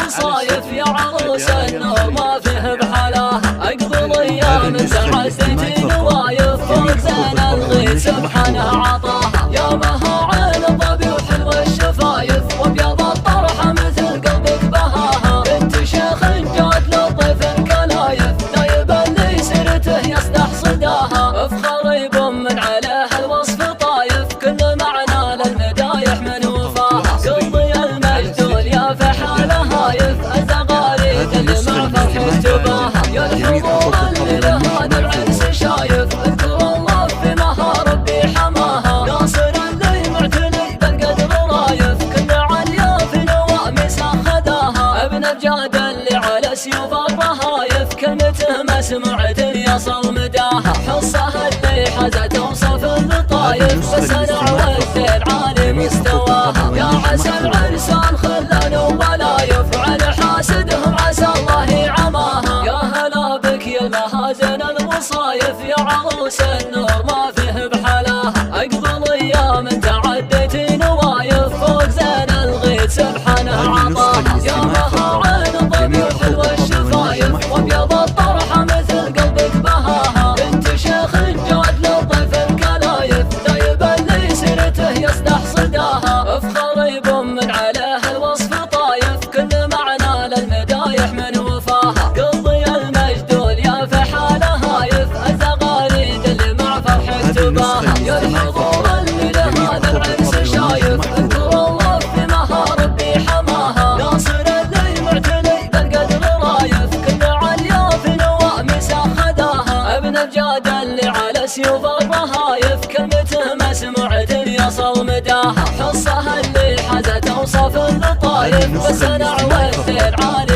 المصايف يا عروس النور ما فيه بحلاها. أقبل أيام تعديتي نوايف فوق زين الغيث سبحانه عطاها. يا مها عين الظبي وحلو الشفايف وابيض الطرحة مثل قلبك بهاها. بنت شيخ جات للضيف الكلايف دايب اللي سيرته يصدح صداها. افخر من عليه الوصف طايف كل معنى للمدايح من وفاها. قلبي المجدول يا فحال هايف الزغاريد اللي مع فرح تباها. يا الحضور اللي لها العرس شايف اذكر الله في مها ربي حماها. ناصر اللي معتني بالقدر رايف كل عليا في نواميس خداها. ابن الجاد اللي على سيوف الرهايف كلمته ما سمعت يصل مداها. حصه اللي حزت اوصف اللطايف بس انا والدين عالي مستواها. يا عسى العرسان خلان ولايف على حاسدهم عسى الله يعماها. يا هلا بك يا المهازن المصايف يا عروس النور ما فيه بحلاها. اقبل ايام تعديتي نوايف فوق زين الغيث سبحانه عطاها. يا مها عين الظبي وحلو الشفايف وابيض الطرحه مثل قلبك بهاها. بنت شيخ جات للضيف الكلايف دايب اللي سيرته يصدح صداها. افخر من عليه الوصف طايف كل معنى للمدايح من وفاها. قلبي المجدول يا فحال هايف الزغاريد اللي مع فرح تباها. يا الحضور اللي لهذا العرس شايف اذكر الله في مها ربي حماها. ناصر اللي معتني بالقدر رايف كل عليا في نواميس خداها. ابن الجاد اللي على سيوف الرهايف كلمته ما سمعت يصل مداها. حصه اللي حزت اوصف اللطايف بس انا والدين عالي